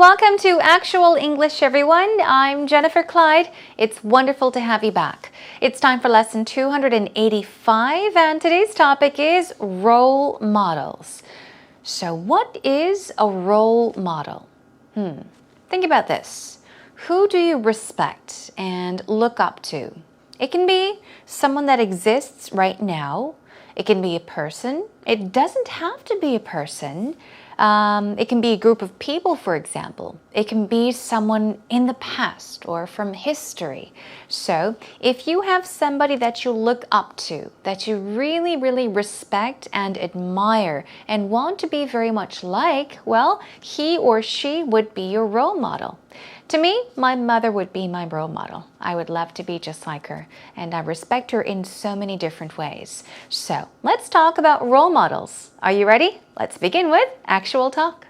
welcome to Actual English, everyone. I'm Jennifer Clyde. It's wonderful to have you back. It's time for lesson 285, and today's topic is role models. So what is a role model? Think about this. Who do you respect and look up to? It can be someone that exists right now. It can be a person. It doesn't have to be a person. It can be a group of people, for example. It can be someone in the past or from history. So if you have somebody that you look up to, that you really, really respect and admire and want to be very much like, well, he or she would be your role model. To me, my mother would be my role model. I would love to be just like her, and I respect her in so many different ways. So let's talk about role models. Are you ready? Let's begin with Actual Talk.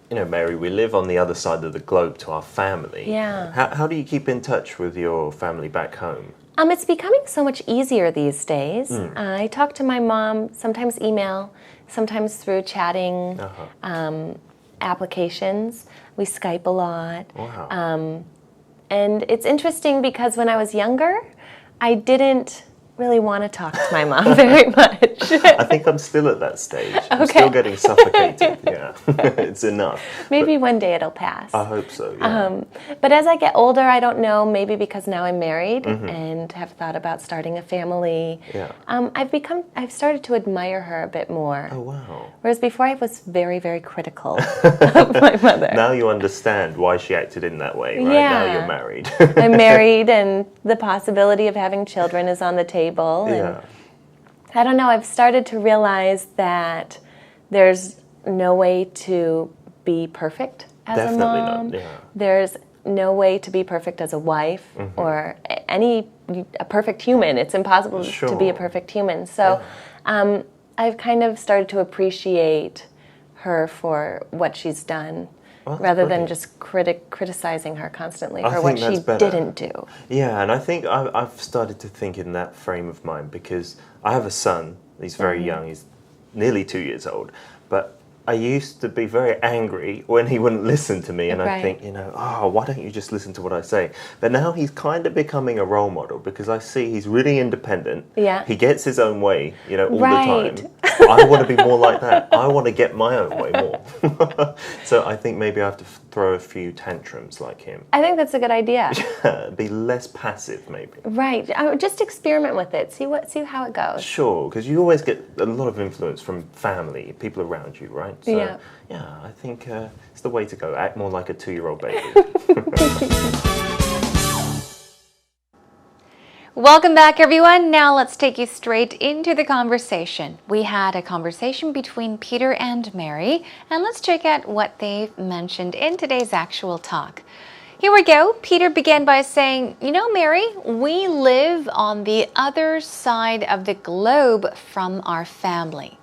You know, Mary, we live on the other side of the globe to our family. Yeah. How do you keep in touch with your family back home? It's becoming so much easier these days. I talk to my mom, sometimes email, sometimes through chatting applications. We Skype a lot. Wow. And it's interesting because when I was younger, I didn't really want to talk to my mom very much. I think I'm still at that stage. I'm still getting suffocated. Yeah, it's enough. Maybe one day it'll pass. I hope so, yeah. But as I get older, I don't know, maybe because now I'm married and have thought about starting a family. Yeah. I've started to admire her a bit more. Oh, wow. Whereas before I was very, very critical of my mother. Now you understand why she acted in that way, right? Yeah. Now you're married. I'm married and the possibility of having children is on the table. Yeah. And I don't know, I've started to realize that there's no way to be perfect as a mom. Not, yeah. There's no way to be perfect as a wife or a perfect human. It's impossible to be a perfect human. So I've kind of started to appreciate her for what she's done rather than just criticizing her constantly for what she didn't do. Yeah, and I think I've started to think in that frame of mind because I have a son. He's very young. He's nearly 2 years old. But I used to be very angry when he wouldn't listen to me, and I think, why don't you just listen to what I say? But now he's kind of becoming a role model because I see he's really independent. Yeah. He gets his own way, all the time. I want to be more like that. I want to get my own way more. So I think maybe I have to throw a few tantrums like him. I think that's a good idea. Be less passive, maybe. Right. Just experiment with it. See how it goes. Sure, because you always get a lot of influence from family, people around you, right? So, yeah, I think it's the way to go. Act more like a 2-year-old baby. Welcome back, everyone. Now let's take you straight into the conversation. We had a conversation between Peter and Mary, and let's check out what they've mentioned in today's Actual Talk. Here we go. Peter began by saying, Mary, we live on the other side of the globe from our family.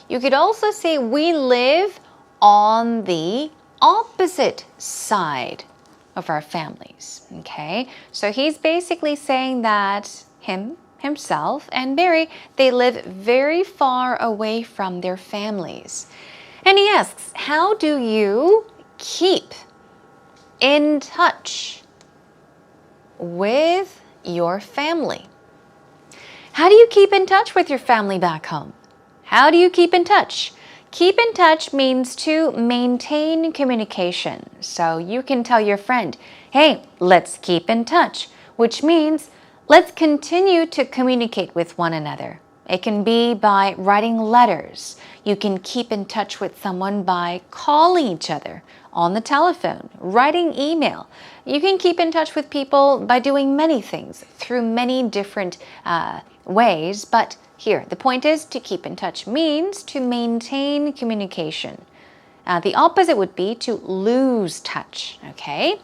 You could also say we live on the opposite side of our families, okay? So he's basically saying that himself, and Mary, they live very far away from their families. And he asks, how do you keep in touch with your family? How do you keep in touch with your family back home? How do you keep in touch? Keep in touch means to maintain communication. So you can tell your friend, hey, let's keep in touch, which means let's continue to communicate with one another. It can be by writing letters. You can keep in touch with someone by calling each other on the telephone, writing email. You can keep in touch with people by doing many things through many different ways, but here, the point is to keep in touch means to maintain communication. The opposite would be to lose touch, okay?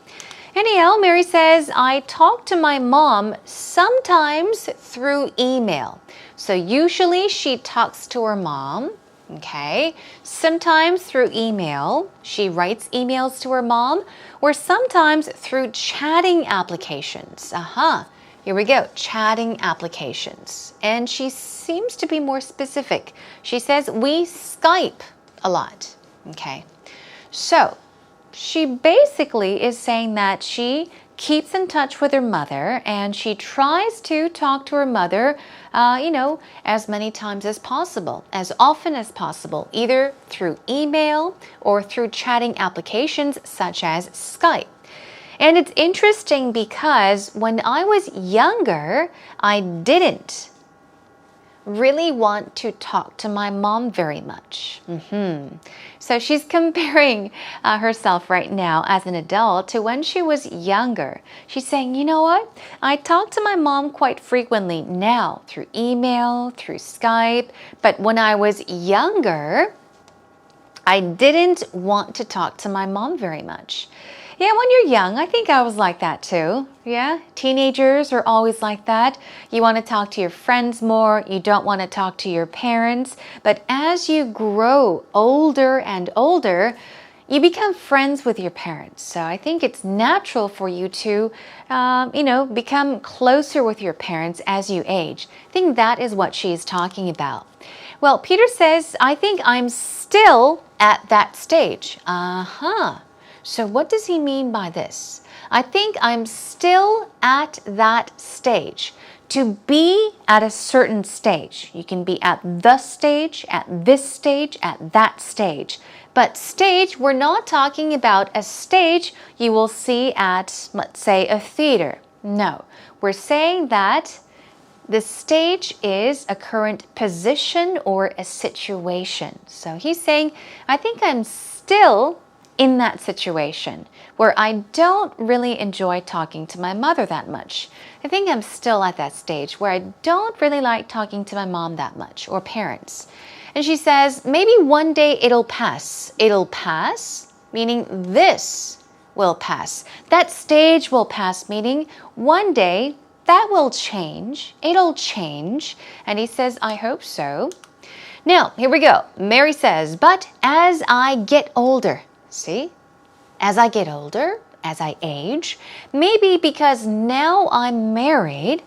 Anyhow, Mary says, I talk to my mom sometimes through email. So usually she talks to her mom, okay? Sometimes through email. She writes emails to her mom, or sometimes through chatting applications. Here we go, chatting applications. And she seems to be more specific. She says, we Skype a lot. Okay, so she basically is saying that she keeps in touch with her mother and she tries to talk to her mother, as many times as possible, as often as possible, either through email or through chatting applications such as Skype. And it's interesting because when I was younger, I didn't really want to talk to my mom very much. So she's comparing herself right now as an adult to when she was younger. She's saying, you know what? I talk to my mom quite frequently now through email, through Skype, but when I was younger, I didn't want to talk to my mom very much. Yeah, when you're young, I think I was like that too. Yeah, teenagers are always like that. You want to talk to your friends more. You don't want to talk to your parents. But as you grow older and older, you become friends with your parents. So I think it's natural for you to, become closer with your parents as you age. I think that is what she's talking about. Well, Peter says, I think I'm still at that stage. So what does he mean by this? I think I'm still at that stage. To be at a certain stage. You can be at the stage, at this stage, at that stage. But stage, we're not talking about a stage you will see at, let's say, a theater. No, we're saying that the stage is a current position or a situation. So he's saying, I think I'm still in that situation where I don't really enjoy talking to my mother that much. I think I'm still at that stage where I don't really like talking to my mom that much, or parents. And she says, maybe one day it'll pass. It'll pass, meaning this will pass. That stage will pass, meaning one day that will change. It'll change. And he says, I hope so. Now, here we go. Mary says, but as I get older, see, as I get older, as I age, maybe because now I'm married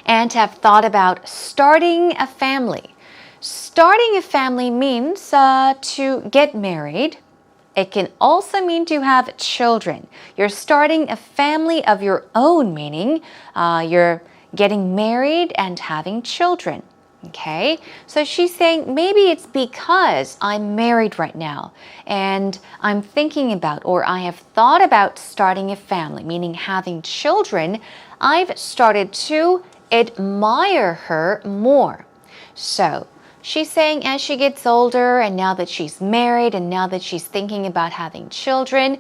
and have thought about starting a family. Starting a family means to get married. It can also mean to have children. You're starting a family of your own, meaning you're getting married and having children. Okay, so she's saying maybe it's because I'm married right now and I'm thinking about, or I have thought about starting a family, meaning having children. I've started to admire her more. So she's saying as she gets older and now that she's married and now that she's thinking about having children,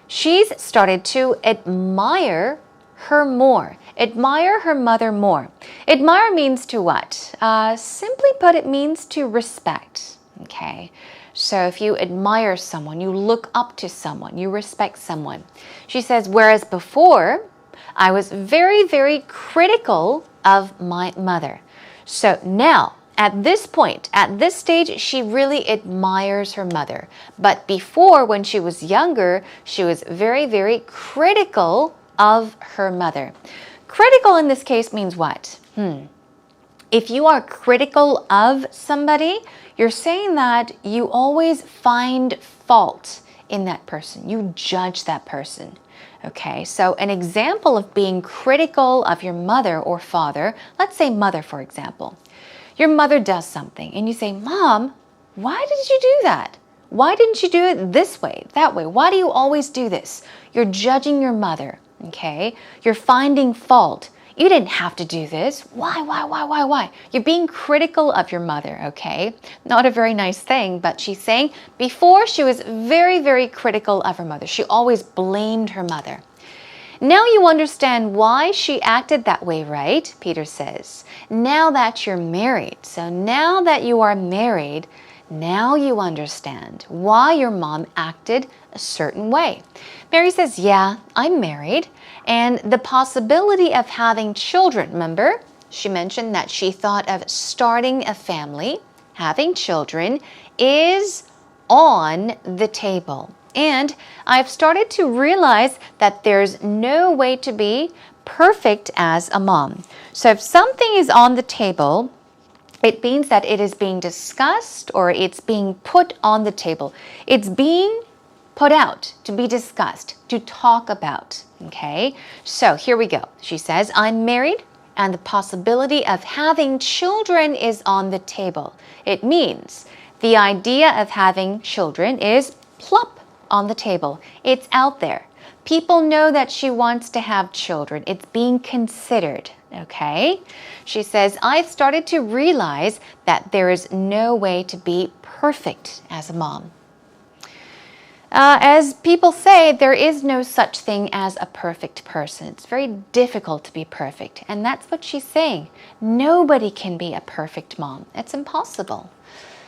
she's started to admire her more. Admire her mother more. Admire means to what? Simply put, it means to respect. Okay, so if you admire someone, you look up to someone, you respect someone. She says, whereas before, I was very, very critical of my mother. So now, at this point, at this stage, she really admires her mother. But before, when she was younger, she was very, very critical of her mother. Critical in this case means what? If you are critical of somebody, you're saying that you always find fault in that person. You judge that person. Okay, so an example of being critical of your mother or father, let's say mother, for example. Your mother does something and you say, Mom, why did you do that? Why didn't you do it this way, that way? Why do you always do this? You're judging your mother. Okay, you're finding fault. You didn't have to do this. Why? You're being critical of your mother, okay? Not a very nice thing, but she's saying before she was very, very critical of her mother. She always blamed her mother. Now you understand why she acted that way, right? Peter says. Now that you're married, so now that you are married, now you understand why your mom acted a certain way. Mary says, yeah, I'm married. And the possibility of having children, remember? She mentioned that she thought of starting a family, having children, is on the table. And I've started to realize that there's no way to be perfect as a mom. So if something is on the table, it means that it is being discussed or it's being put on the table. It's being put out to be discussed, to talk about. Okay, so here we go. She says, I'm married and the possibility of having children is on the table. It means the idea of having children is plop on the table. It's out there. People know that she wants to have children. It's being considered. Okay? She says, I've started to realize that there is no way to be perfect as a mom. As people say, there is no such thing as a perfect person. It's very difficult to be perfect. And that's what she's saying. Nobody can be a perfect mom. It's impossible.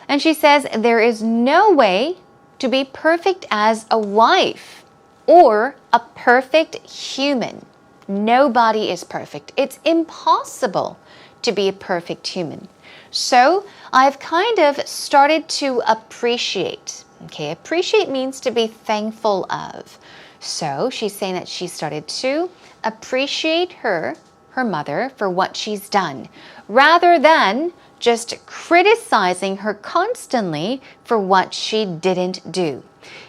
And she says, there is no way to be perfect as a wife or a perfect human. Nobody is perfect. It's impossible to be a perfect human. So I've kind of started to appreciate. Okay, appreciate means to be thankful of. So she's saying that she started to appreciate her mother for what she's done, rather than just criticizing her constantly for what she didn't do.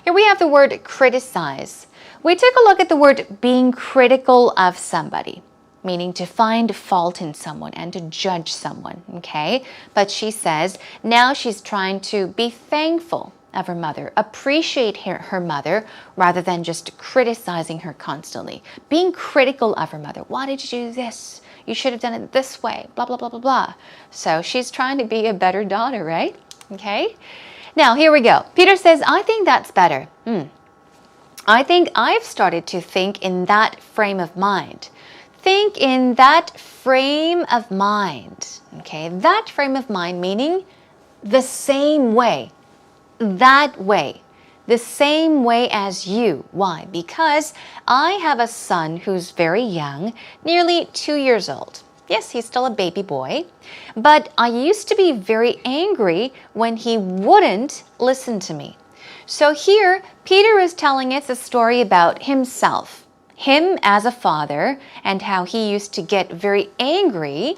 Here we have the word criticize. We took a look at the word being critical of somebody, meaning to find fault in someone and to judge someone, okay? But she says now she's trying to be thankful of her mother, appreciate her mother rather than just criticizing her constantly. Being critical of her mother. Why did you do this? You should have done it this way, blah, blah, blah, blah, blah. So she's trying to be a better daughter, right? Okay. Now, here we go. Peter says, I think that's better. I think I've started to think in that frame of mind. Think in that frame of mind. Okay. That frame of mind meaning the same way. That way, the same way as you. Why? Because I have a son who's very young, nearly 2 years old. Yes, he's still a baby boy, but I used to be very angry when he wouldn't listen to me. So here, Peter is telling us a story about himself, him as a father, and how he used to get very angry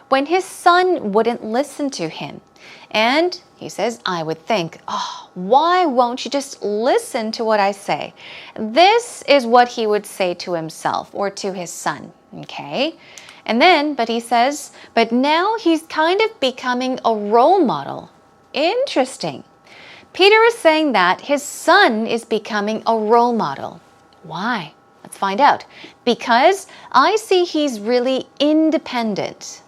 when his son wouldn't listen to him. And he says, I would think, oh, why won't you just listen to what I say? This is what he would say to himself or to his son, okay? And then, but he says, but now he's kind of becoming a role model. Interesting. Peter is saying that his son is becoming a role model. Why? Let's find out. Because I see he's really independent.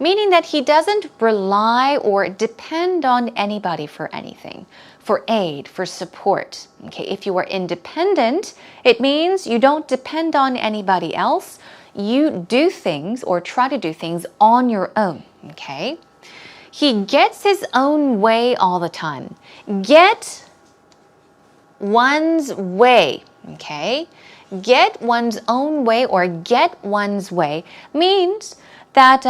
Meaning that he doesn't rely or depend on anybody for anything, for aid, for support. Okay, if you are independent, it means you don't depend on anybody else. You do things or try to do things on your own. Okay, he gets his own way all the time. Get one's way. Okay, get one's own way or get one's way means that,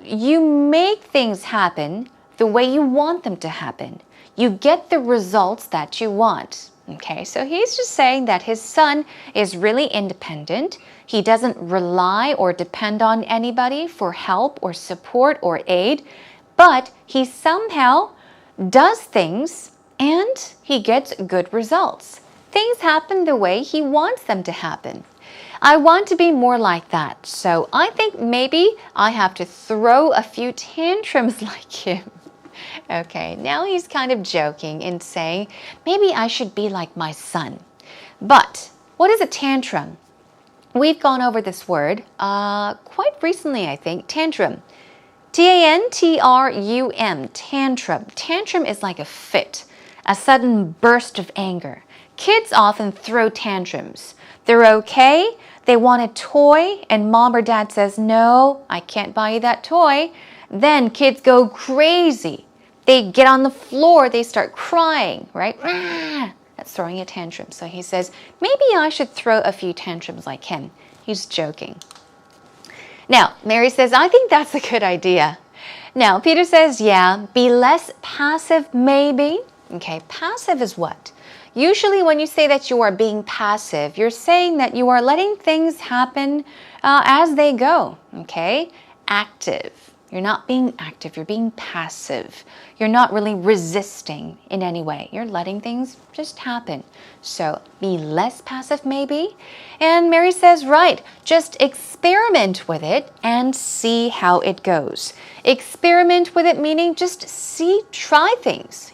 you make things happen the way you want them to happen. You get the results that you want. Okay, so he's just saying that his son is really independent. He doesn't rely or depend on anybody for help or support or aid, but he somehow does things and he gets good results. Things happen the way he wants them to happen. I want to be more like that, so I think maybe I have to throw a few tantrums like him. Okay, now he's kind of joking and saying, maybe I should be like my son. But what is a tantrum? We've gone over this word quite recently, I think. Tantrum. T-A-N-T-R-U-M. Tantrum. Tantrum is like a fit, a sudden burst of anger. Kids often throw tantrums. They're okay. They want a toy and mom or dad says, no, I can't buy you that toy. Then kids go crazy. They get on the floor. They start crying, right? That's throwing a tantrum. So he says, maybe I should throw a few tantrums like him. He's joking. Now, Mary says, I think that's a good idea. Now, Peter says, yeah, be less passive maybe. Okay, passive is what? Usually when you say that you are being passive, you're saying that you are letting things happen as they go, okay? Active. You're not being active, you're being passive. You're not really resisting in any way. You're letting things just happen. So be less passive maybe. And Mary says, right, just experiment with it and see how it goes. Experiment with it meaning just try things,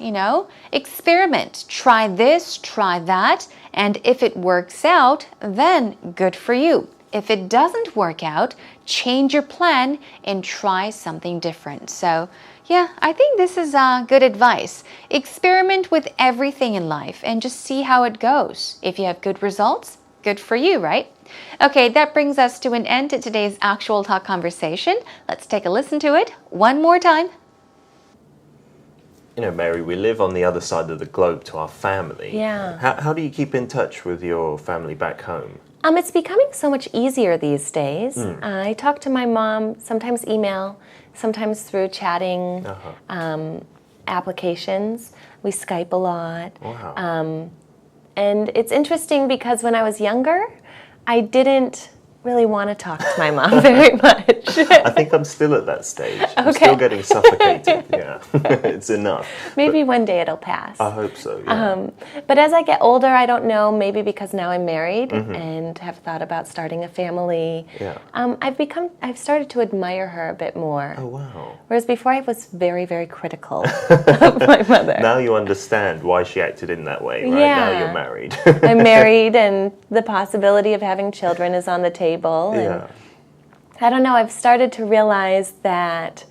Experiment, try this, try that, and if it works out, then good for you. If it doesn't work out, change your plan and try something different. So, yeah, I think this is good advice. Experiment with everything in life and just see how it goes. If you have good results, good for you, right? Okay, that brings us to an end to today's Actual Talk conversation. Let's take a listen to it one more time. Mary, we live on the other side of the globe to our family. Yeah. How do you keep in touch with your family back home? It's becoming so much easier these days. I talk to my mom, sometimes email, sometimes through chatting applications. We Skype a lot. Wow. And it's interesting because when I was younger, I didn't really want to talk to my mom very much. I think I'm still at that stage. I'm still getting suffocated. Yeah, it's enough. Maybe one day it'll pass. I hope so. Yeah. But as I get older, I don't know, maybe because now I'm married and have thought about starting a family. Yeah. I've started to admire her a bit more. Oh, wow. Whereas before I was very, very critical of my mother. Now you understand why she acted in that way, right? Yeah. Now you're married. I'm married and the possibility of having children is on the table. And I don't know, I've started to realize that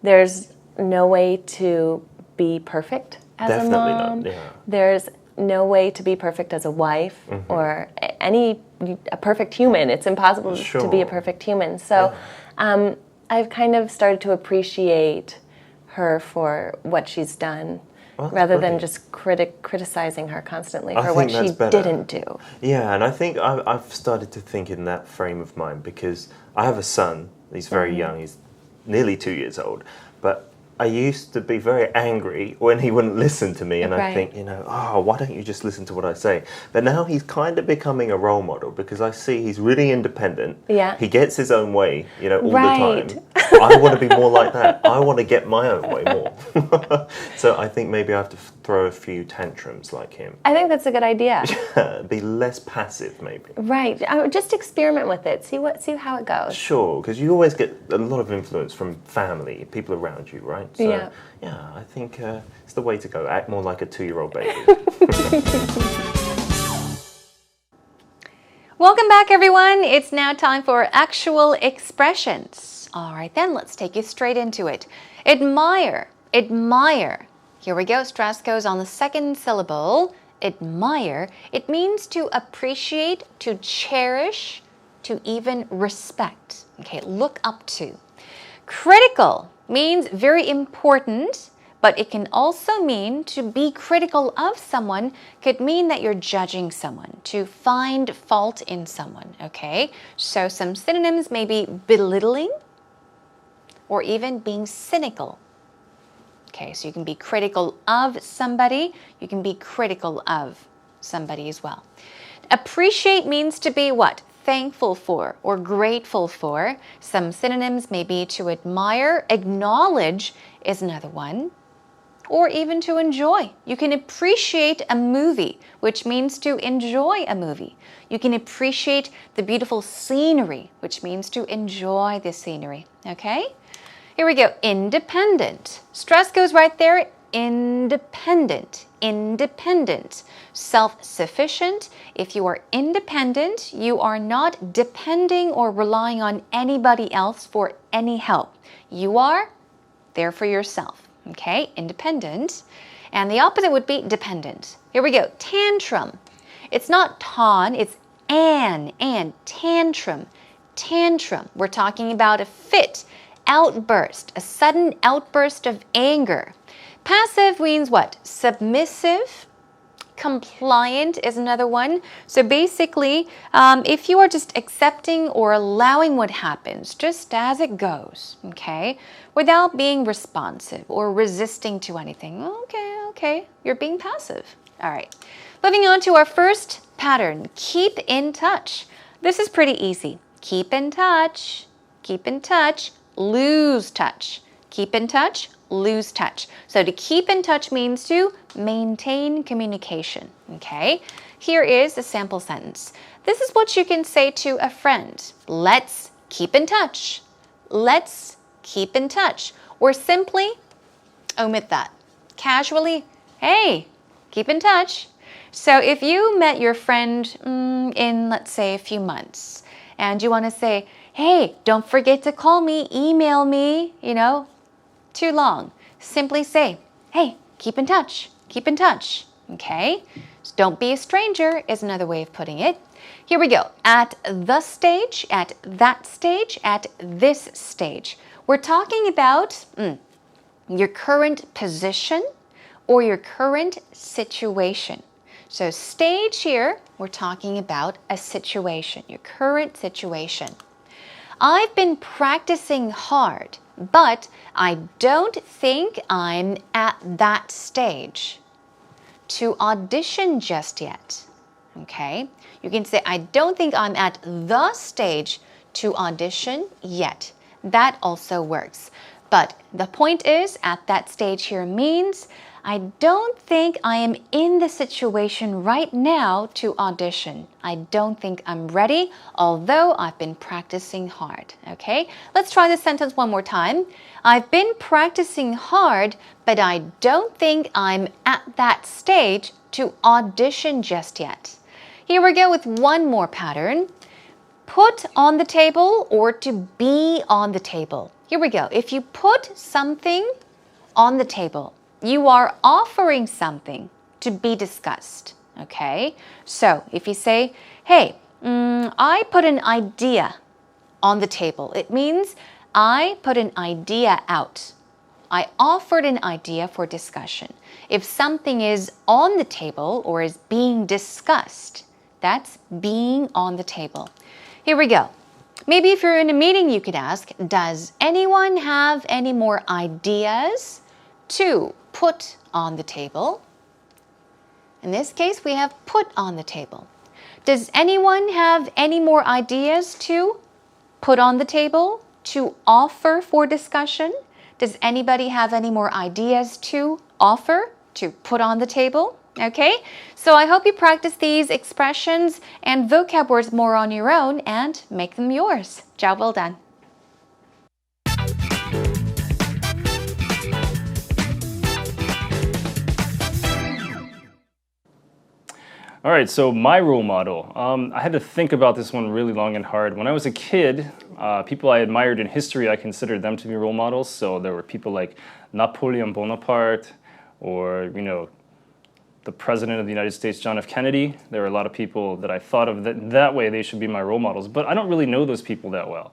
there's no way to be perfect as a mom. Not, yeah. There's no way to be perfect as a wife or a perfect human. It's impossible to be a perfect human. So I've kind of started to appreciate her for what she's done. Rather than just criticizing her constantly for what she didn't do. Yeah, and I think I've started to think in that frame of mind because I have a son. He's very young. He's nearly 2 years old. But I used to be very angry when he wouldn't listen to me, and I think, why don't you just listen to what I say? But now he's kind of becoming a role model because I see he's really independent. Yeah. He gets his own way, all the time. I want to be more like that. I want to get my own way more. So I think maybe I have to throw a few tantrums like him. I think that's a good idea. Be less passive, maybe. Right. Just experiment with it. See how it goes. Sure, because you always get a lot of influence from family, people around you, right? So, yeah, I think it's the way to go. Act more like a 2-year-old baby. Welcome back, everyone. It's now time for actual expressions. All right, then let's take you straight into it. Admire, admire. Here we go. Stress goes on the second syllable. Admire. It means to appreciate, to cherish, to even respect. Okay, look up to. Critical means very important, but it can also mean to be critical of someone could mean that you're judging someone, to find fault in someone, okay? So some synonyms may be belittling or even being cynical. Okay, so you can be critical of somebody, you can be critical of somebody as well. Appreciate means to be what? Thankful for or grateful for. Some synonyms may be to admire, acknowledge is another one, or even to enjoy. You can appreciate a movie, which means to enjoy a movie. You can appreciate the beautiful scenery, which means to enjoy the scenery, okay? Here we go, independent. Stress goes right there, independent, independent. Self-sufficient. If you are independent, you are not depending or relying on anybody else for any help. You are there for yourself, okay? Independent. And the opposite would be dependent. Here we go, tantrum. It's not ton, it's and tantrum, tantrum. We're talking about a fit, outburst, a sudden outburst of anger. Passive means what? Submissive. Compliant is another one. So basically, if you are just accepting or allowing what happens, just as it goes, okay, without being responsive or resisting to anything, okay, you're being passive. All right. Moving on to our first pattern, keep in touch. This is pretty easy. Keep in touch, lose touch. Keep in touch, lose touch. So to keep in touch means to maintain communication, okay? Here is a sample sentence. This is what you can say to a friend. Let's keep in touch. Let's keep in touch. Or simply omit that. Casually, hey, keep in touch. So if you met your friend in, let's say, a few months, and you want to say, hey, don't forget to call me, email me, too long. Simply say, hey, keep in touch, okay? So don't be a stranger is another way of putting it. Here we go. At the stage, at that stage, at this stage. We're talking about your current position or your current situation. So stage here, we're talking about a situation, your current situation. I've been practicing hard, but I don't think I'm at that stage to audition just yet. Okay? You can say, I don't think I'm at the stage to audition yet. That also works. But the point is, at that stage here means I don't think I am in the situation right now to audition. I don't think I'm ready, although I've been practicing hard. Okay? Let's try this sentence one more time. I've been practicing hard, but I don't think I'm at that stage to audition just yet. Here we go with one more pattern. Put on the table or to be on the table. Here we go. If you put something on the table, you are offering something to be discussed, okay? So if you say, hey, I put an idea on the table, it means I put an idea out. I offered an idea for discussion. If something is on the table or is being discussed, that's being on the table. Here we go. Maybe if you're in a meeting, you could ask, does anyone have any more ideas to put on the table? In this case, we have put on the table. Does anyone have any more ideas to put on the table, to offer for discussion? Does anybody have any more ideas to offer, to put on the table? Okay, so I hope you practice these expressions and vocab words more on your own and make them yours. Job well done. All right, so my role model. I had to think about this one really long and hard. When I was a kid, people I admired in history, I considered them to be role models. So there were people like Napoleon Bonaparte or, the President of the United States, John F. Kennedy. There were a lot of people that I thought of that way they should be my role models, but I don't really know those people that well.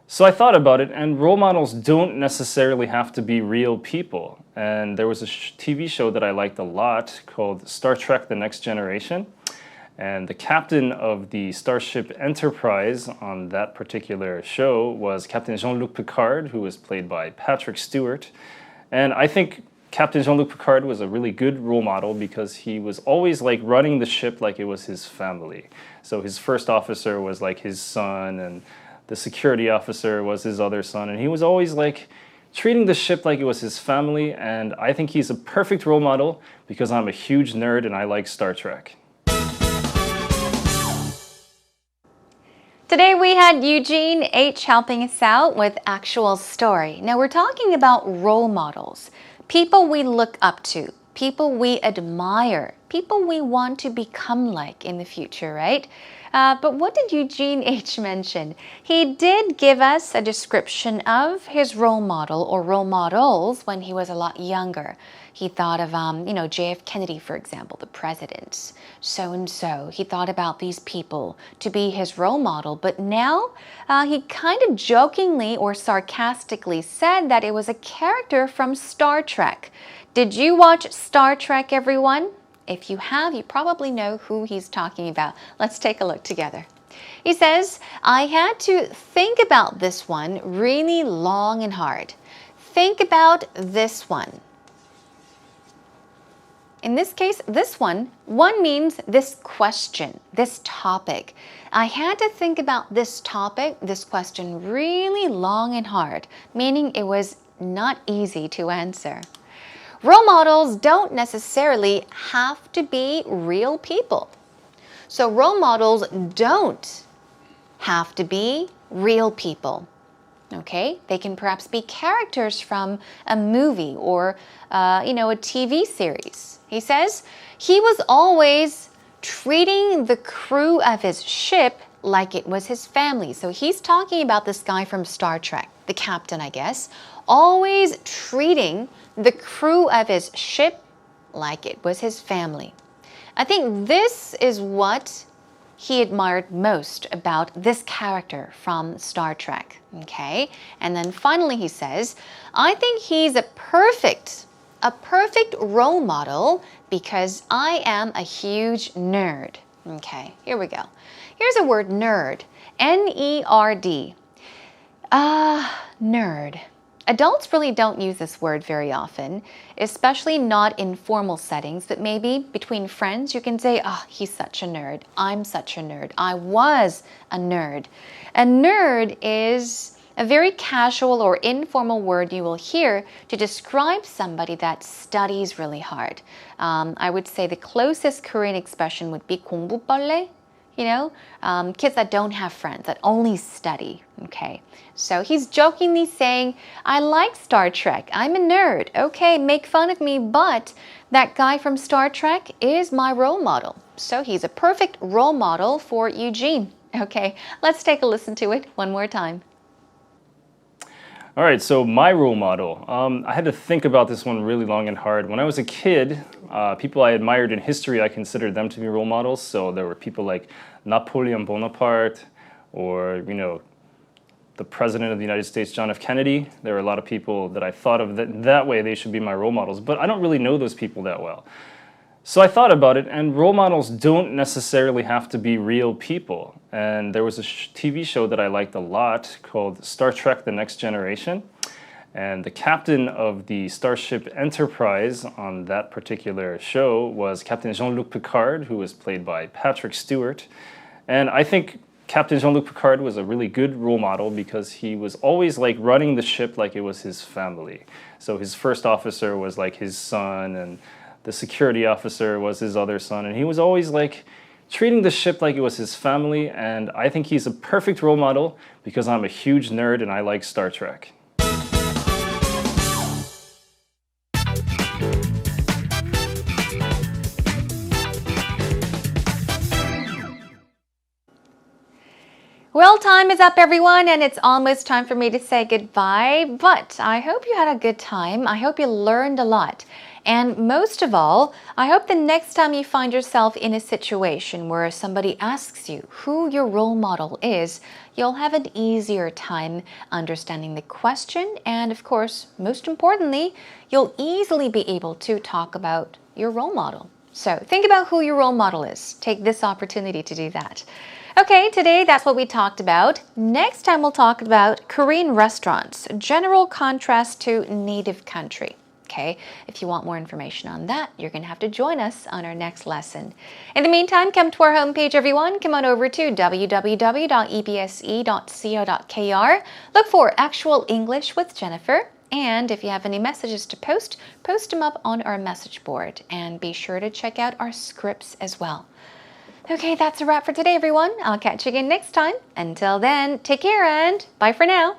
So I thought about it, and role models don't necessarily have to be real people. And there was a TV show that I liked a lot called Star Trek: The Next Generation. And the captain of the Starship Enterprise on that particular show was Captain Jean-Luc Picard, who was played by Patrick Stewart. And I think Captain Jean-Luc Picard was a really good role model because he was always like running the ship like it was his family. So his first officer was like his son, and the security officer was his other son, and he was always like treating the ship like it was his family. And I think he's a perfect role model because I'm a huge nerd and I like Star Trek. Today we had Eugene H. helping us out with Actual Story. Now we're talking about role models. People we look up to, people we admire, people we want to become like in the future, right? But what did Eugene H. mention? He did give us a description of his role model or role models when he was a lot younger. He thought of, JF Kennedy, for example, the president, so-and-so. He thought about these people to be his role model. But now he kind of jokingly or sarcastically said that it was a character from Star Trek. Did you watch Star Trek, everyone? If you have, you probably know who he's talking about. Let's take a look together. He says, I had to think about this one really long and hard. Think about this one. In this case, this one means this question, this topic. I had to think about this topic, this question really long and hard, meaning it was not easy to answer. Role models don't necessarily have to be real people. So role models don't have to be real people. Okay, they can perhaps be characters from a movie or, a TV series. He says he was always treating the crew of his ship like it was his family. So he's talking about this guy from Star Trek, the captain, I guess, always treating the crew of his ship like it was his family. I think this is what he admired most about this character from Star Trek, okay? And then finally he says, I think he's a perfect role model because I am a huge nerd. Okay, here we go. Here's a word, nerd, N-E-R-D. Nerd. Adults really don't use this word very often, especially not in formal settings, but maybe between friends you can say, oh, he's such a nerd. I'm such a nerd. I was a nerd. A nerd is a very casual or informal word you will hear to describe somebody that studies really hard. I would say the closest Korean expression would be 공부벌레. Kids that don't have friends, that only study, okay? So he's jokingly saying, I like Star Trek, I'm a nerd, okay, make fun of me, but that guy from Star Trek is my role model. So he's a perfect role model for Eugene. Okay, let's take a listen to it one more time. All right, so my role model. I had to think about this one really long and hard. When I was a kid, people I admired in history, I considered them to be role models. So there were people like Napoleon Bonaparte or, the President of the United States, John F. Kennedy. There were a lot of people that I thought of that way they should be my role models, but I don't really know those people that well. So I thought about it, and role models don't necessarily have to be real people. And there was a TV show that I liked a lot called Star Trek: The Next Generation. And the captain of the Starship Enterprise on that particular show was Captain Jean-Luc Picard, who was played by Patrick Stewart. And I think Captain Jean-Luc Picard was a really good role model because he was always like running the ship like it was his family. So his first officer was like his son, and the security officer was his other son, and he was always like treating the ship like it was his family. And I think he's a perfect role model because I'm a huge nerd and I like Star Trek. Well, time is up, everyone, and it's almost time for me to say goodbye. But I hope you had a good time. I hope you learned a lot. And most of all, I hope the next time you find yourself in a situation where somebody asks you who your role model is, you'll have an easier time understanding the question. And of course, most importantly, you'll easily be able to talk about your role model. So think about who your role model is. Take this opportunity to do that. Okay, today that's what we talked about. Next time we'll talk about Korean restaurants, general contrast to native country. Okay, if you want more information on that, you're going to have to join us on our next lesson. In the meantime, come to our homepage, everyone. Come on over to www.ebse.co.kr. Look for Actual English with Jennifer. And if you have any messages to post them up on our message board. And be sure to check out our scripts as well. Okay, that's a wrap for today, everyone. I'll catch you again next time. Until then, take care and bye for now.